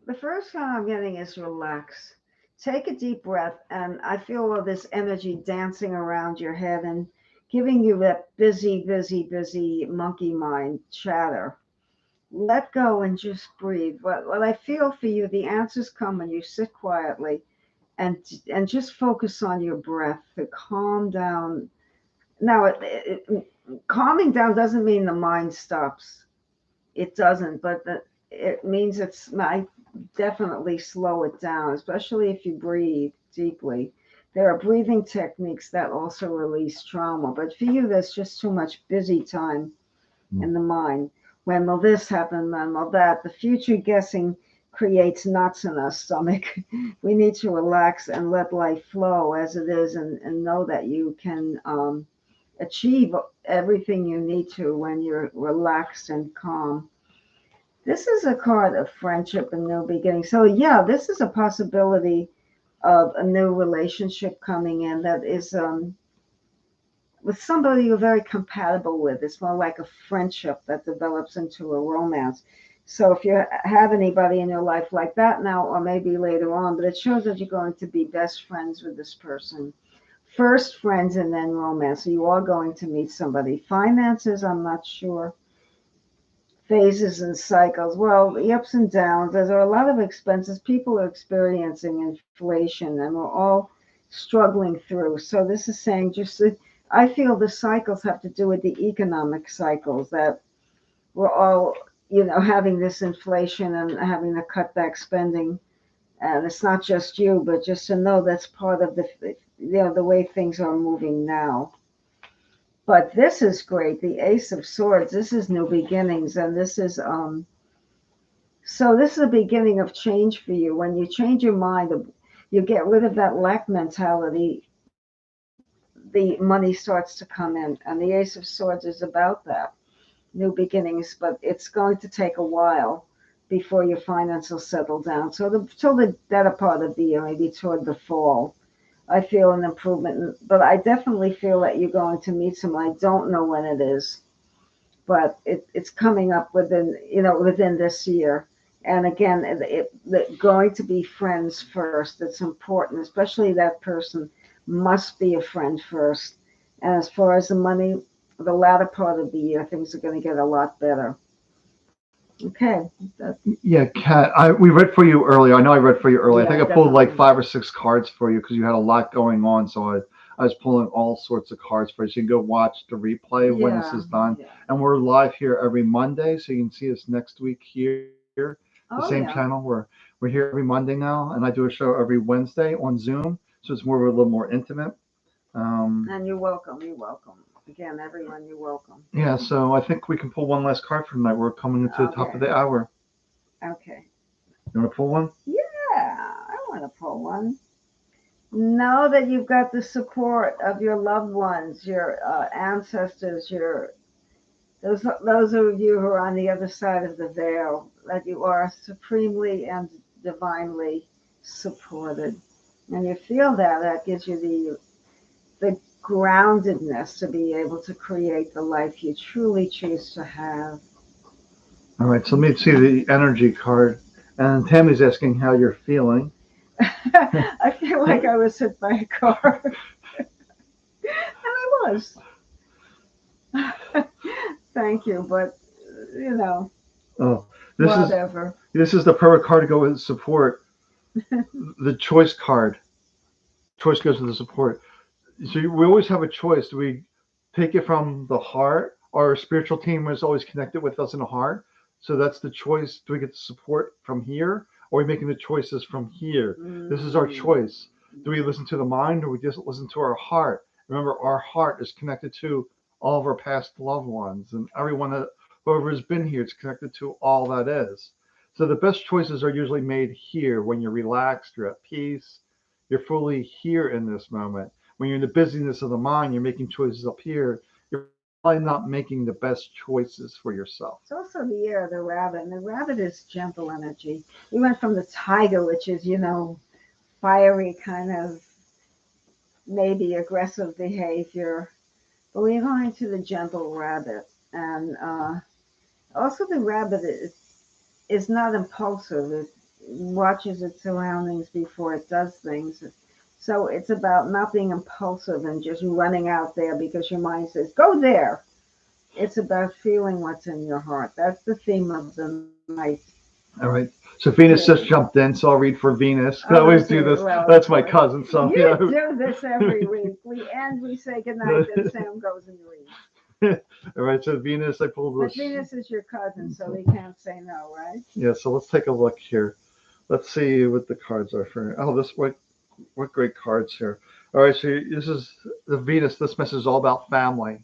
The first one I'm getting is relax. Take a deep breath, and I feel all this energy dancing around your head and giving you that busy, busy, busy monkey mind chatter. Let go and just breathe. What I feel for you, the answers come when you sit quietly and just focus on your breath to calm down. Now, calming down doesn't mean the mind stops. It doesn't, but it means it's might definitely slow it down, especially if you breathe deeply. There are breathing techniques that also release trauma, but for you, there's just too much busy time in the mind. When will this happen? When will that? The future guessing creates knots in our stomach. We need to relax and let life flow as it is and know that you can achieve everything you need to when you're relaxed and calm. This is a card of friendship and new beginning. So yeah, this is a possibility of a new relationship coming in that is with somebody you're very compatible with. It's more like a friendship that develops into a romance. So if you have anybody in your life like that now, or maybe later on, but it shows that you're going to be best friends with this person. First friends and then romance. So you are going to meet somebody. Finances, I'm not sure. Phases and cycles. Well, the ups and downs. There are a lot of expenses. People are experiencing inflation, and we're all struggling through. So this is saying just I feel the cycles have to do with the economic cycles that we're all, having this inflation and having to cut back spending. And it's not just you, but just to know that's part of the way things are moving now. But this is great. The Ace of Swords. This is new beginnings, and this is so this is a beginning of change for you. When you change your mind, you get rid of that lack mentality. The money starts to come in, and the Ace of Swords is about that. new beginnings, but it's going to take a while before your finances will settle down. So till the better part of the year, maybe toward the fall, I feel an improvement. But I definitely feel that you're going to meet someone. I don't know when it is, but it's coming up within this year. And again, going to be friends first. It's important, especially that person must be a friend first. And as far as the money, the latter part of the year, things are going to get a lot better. Okay.
Yeah, Kat, we read for you earlier. I know I read for you earlier. I
Yeah,
think I pulled like
definitely.
5 or 6 cards for you because you had a lot going on. So I was pulling all sorts of cards for you. So you can go watch the replay when this
Yeah,
is done.
yeah.
And we're live here every Monday, so you can see us next week here, the same
Oh,
channel.
yeah.
We're here every Monday now, and I do a show every Wednesday on Zoom, so it's more a little more intimate. Um,
And you're welcome. You're welcome. Again, everyone, you're welcome.
yeah, so I think we can pull one last card for tonight. We're coming into the top of
Okay.
the hour.
Okay.
You want to pull one?
Yeah, I want to pull one. Know that you've got the support of your loved ones, your ancestors, your those of you who are on the other side of the veil. That you are supremely and divinely supported, and you feel that gives you the groundedness to be able to create the life you truly choose to have.
All right, so let me see the energy card. And Tammy's asking how you're feeling.
I feel like I was hit by a car, and I was. Thank you, but you know,
Oh, this is
whatever.
this is the perfect card to go with support. The choice card. Choice goes with the support. So we always have a choice. Do we take it from the heart? Our spiritual team is always connected with us in the heart. So that's the choice. Do we get the support from here? Or are we making the choices from here? This is our
Mm.
choice. Do we listen to the mind or we just listen to our heart? Remember, our heart is connected to all of our past loved ones and everyone that whoever has been here, it's connected to all that is. So the best choices are usually made here when you're relaxed, you're at peace, you're fully here in this moment. When you're in the busyness of the mind, you're making choices up here. You're probably not making the best choices for yourself.
It's also the year of the rabbit, and the rabbit is gentle energy. We went from the tiger, which is, fiery kind of maybe aggressive behavior, but we're going to the gentle rabbit. And also, the rabbit is not impulsive. It watches its surroundings before it does things. So it's about not being impulsive and just running out there because your mind says, go there. It's about feeling what's in your heart. That's the theme of the night.
All right. So Venus
Period.
just jumped in, so I'll read for Venus. I
Oh,
always
that's
do
it.
this.
Well, of
That's my
course.
cousin. So
You
yeah.
do this every week. We say goodnight, then Sam goes and reads.
All right. So Venus, I pulled
But
this.
Venus is your cousin, so we can't say no, right?
Yeah. So let's take a look here. Let's see what the cards are for. Oh, this what great cards here. All right. So this is the Venus. This message is all about family.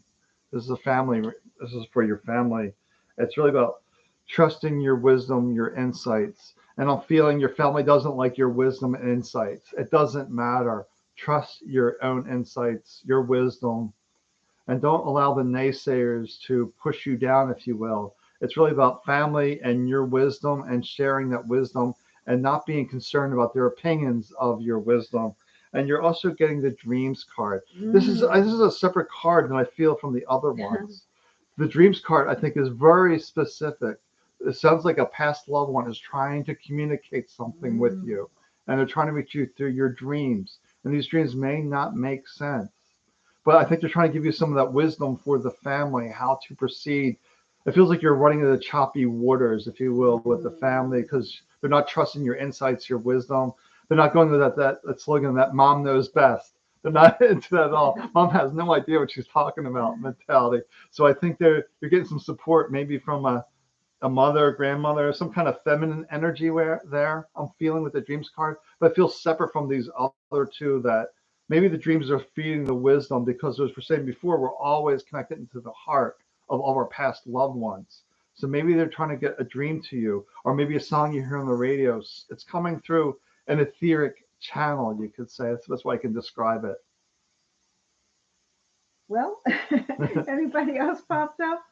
This is a family. This is for your family. It's really about trusting your wisdom, your insights. And I'm feeling your family doesn't like your wisdom and insights. It doesn't matter. Trust your own insights, your wisdom, and don't allow the naysayers to push you down, if you will. It's really about family and your wisdom and sharing that wisdom and not being concerned about their opinions of your wisdom. And you're also getting the dreams card. This is a separate card than I feel from the other ones. The dreams card I think is very specific. It sounds like a past loved one is trying to communicate something with
Mm.
you, and they're trying to reach you through your dreams. And these dreams may not make sense, but I think they're trying to give you some of that wisdom for the family, how to proceed. It feels like you're running into the choppy waters, if you will, with the family because they're not trusting your insights, your wisdom. They're not going with that slogan that mom knows best. They're not into that at all. Mom has no idea what she's talking about mentality. So I think you're getting some support maybe from a mother, grandmother, some kind of feminine energy where there I'm feeling with the dreams card, but it feels separate from these other two that maybe the dreams are feeding the wisdom because as we're saying before, we're always connected into the heart of all our past loved ones. So maybe they're trying to get a dream to you, or maybe a song you hear on the radio. It's coming through an etheric channel, you could say. That's why I can describe
Well,
it.
anybody else popped up?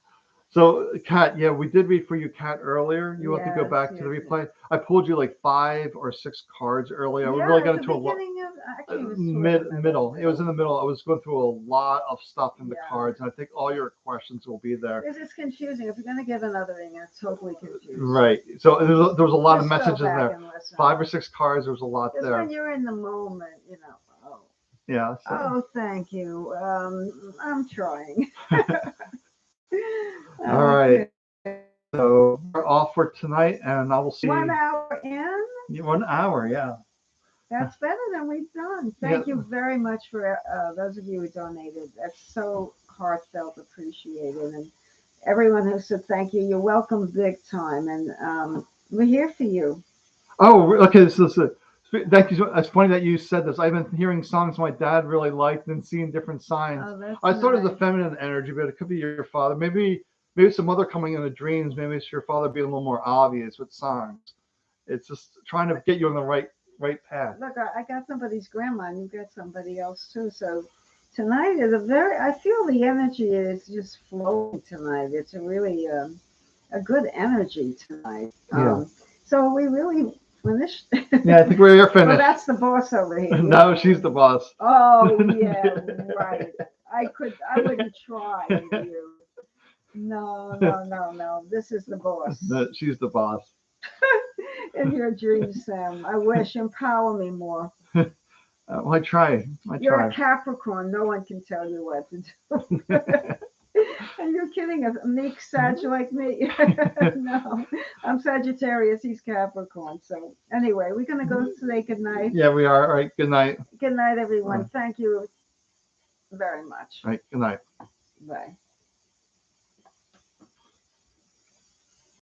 So, Kat, yeah, we did read for you, Kat, earlier. You want to go
Yes,
back to the
yes,
replay? I pulled you like 5 or 6 cards earlier. We really
yeah.
got
At the
into a lot.
beginning of, I can't even swear when I
Middle.
read
It was in the middle. I was going through a lot of stuff in the
Yeah.
cards, and I think all your questions will be there.
It's confusing. If you're gonna get another reading, it's totally confusing.
Right. So there was a lot of
Just go
messages
back
there.
and listen.
5 or 6 cards. There was a lot
Because
there.
when you're in the moment, oh,
Yeah. So.
oh, thank you. I'm trying.
All right.
Okay.
So we're off for tonight, and I will see.
1 hour in.
1 hour. Yeah.
That's better than we've done. Thank you very much for those of you who donated. That's so heartfelt, appreciated, and everyone who said thank you. You're welcome, big time, and we're here for you.
Oh, okay. Thank you. It's funny that you said this. I've been hearing songs my dad really liked and seeing different signs.
Oh, that's
I thought it was
nice.
a feminine energy, but it could be your father. Maybe some other coming in the dreams. Maybe it's your father being a little more obvious with songs. It's just trying to get you on the right path.
Look, I got somebody's grandma, and you got somebody else too. So tonight is I feel the energy is just flowing tonight. It's a really a good energy tonight.
Yeah.
So we really finished.
Yeah, I think we're finished.
Well, that's the boss over here.
No, she's the boss.
Oh yeah, right. I wouldn't try with you. No. This is the boss.
No, she's the boss.
In your dreams, Sam. I wish. Empower me more.
Well, I try.
You're a Capricorn. No one can tell you what to do. And you're kidding. A meek Sag like me. No, I'm Sagittarius. He's Capricorn. So anyway, we're going to go say good night.
Yeah, we are. All right. Good night.
Good night, everyone. Thank you very much.
All right. Good night.
Bye.